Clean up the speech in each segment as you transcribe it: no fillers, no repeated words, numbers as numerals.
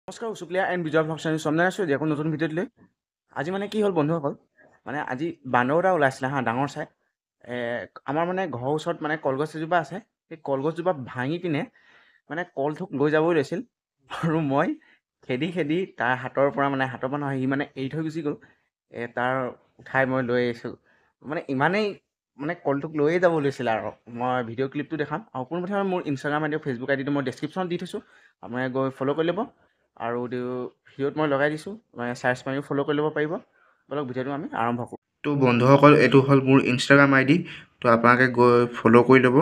নমস্কাৰ উচুকলীয়া and Vijay vlog channel চমদাই আছোঁ এতিয়া আকৌ নতুন ভিডিঅ'ত লৈ আজি মানে কি হ'ল বন্ধুসকল মানে আজি বান্দৰ এটা ওলাইছিলে হা ডাঙৰ চাই আমাৰ মানে ঘৰৰ ওচৰত মানে কলগছ এজোপা আছে সেই কলগছজোপা ভাঙি পিনে মানে কলথোক লৈ যাবই লৈছিল আৰু মই খেদি তাৰ হাতৰ পৰা নহয় সি মানে এৰি থৈ গুচি গ'ল তাৰ উঠাই মই লৈ আহিছোঁ মানে ইমানেই মানে কলথোক লৈয়ে যাব লৈছিলে আৰু মই ভিডিঅ' ক্লিপটো দেখাম আৰু পোনপ্ৰথমে মোৰ ইনষ্টাগ্ৰাম আইডি ফেচবুক আইডিটো মই ডেছক্ৰিপশ্যনত দি থৈছোঁ আপোনালোকে গৈ ফ'ল' কৰি ল'ব আৰু ভিডিঅ'ত মই লগাই দিছোঁ মানে চাৰ্চ মাৰি ফ'ল' কৰি ল'ব পাৰিব বলক ভিডিঅ'টো আমি আৰম্ভ কৰোঁ তো বন্ধুসকল এইটো হ'ল মোৰ ইনষ্টাগ্ৰাম আইডি তো আপোনালোকে গৈ ফ'ল' কৰি ল'ব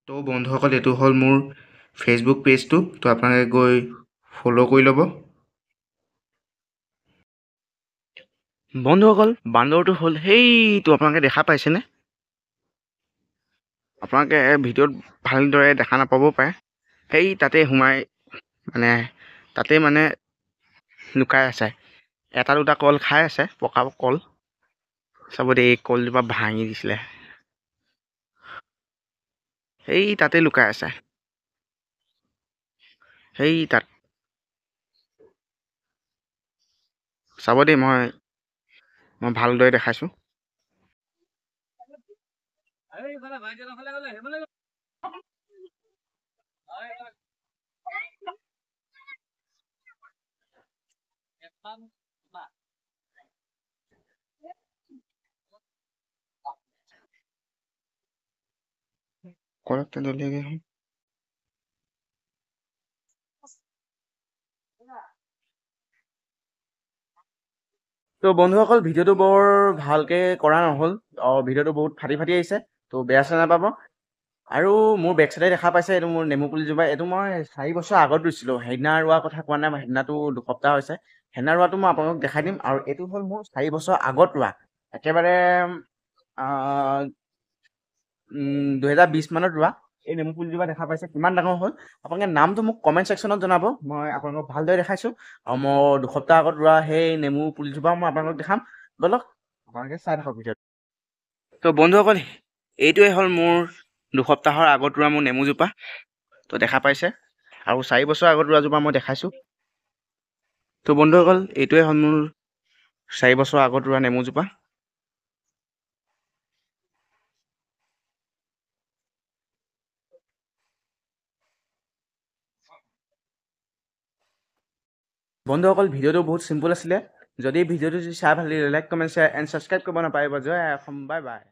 তো বন্ধুসকল এইটো হ'ল মোৰ ফেচবুক পেজটো তো আপোনালোকে গৈ ফ'ল' কৰি ল'ব বন্ধুসকল বান্দৰটো হ'ল সেইটো আপোনালোকে দেখা পাইছেনে আপোনালোকে ভিডিঅ'ত ভালদৰে দেখা নাপাবও পাৰে সেই তাতে সোমাই মানে তাতে মানে লুকাই আছে এটা দুটা কল খাই আছে পকা কল চাব দেই এই কলজোপা ভাঙি দিছিলে সেই তাতে লুকাই আছে সেই তাত চাব দেই মই ভালদৰে দেখাইছোঁ কলতে দলিয়াগে তো বন্ধুসকল ভিডিঅ'টো বৰ ভালকৈ কৰা নহ'ল ভিডিঅ'টো বহুত ফাটি আহিছে তো বেয়া চেয়া নাপাব আৰু মোৰ বেক চাইডে দেখা পাইছে এইটো মোৰ নেমু পুলিজোপা এইটো মই 4 বছৰ আগত ৰুইছিলোঁ সেইদিনা ৰোৱা কথা কোৱা নাই সেইদিনাটো দুসপ্তাহ হৈছে সেইদিনা ৰোৱাটো মই আপোনালোকক দেখাই দিম আৰু এইটো হ'ল মোৰ 4 বছৰ আগত ৰোৱা একেবাৰে 2020 মানত ৰোৱা এই নেমু পুলিজোপা দেখা পাইছে কিমান ডাঙৰ হ'ল আপোনালোকে নামটো মোক কমেণ্ট ছেকশ্যনত জনাব মই আপোনালোকক ভালদৰে দেখাইছোঁ আৰু মই দুসপ্তাহ আগত ৰোৱা সেই নেমু পুলিজোপা মই আপোনালোকক দেখাম বলক আপোনালোকে চাই থাকক ভিডিঅ'টো তো বন্ধুসকল এইটোৱে হ'ল মোৰ দুসপ্তাহৰ আগত ৰোৱা মোৰ নেমুজোপা তো দেখা পাইছে আৰু 4 বছৰ আগত ৰোৱাজোপা মই দেখাইছোঁ তো বন্ধুসকল এইটোৱে হ'ল মোৰ 4 বছৰ আগত ৰোৱা নেমুজোপা বন্ধুসকল ভিডিঅ'টো বহুত চিম্পল আছিলে যদি ভিডিঅ'টো চাই ভাল লাগিলে like comment share and subscribe কৰিব নাপাহৰিব জয় অসম বাই বাই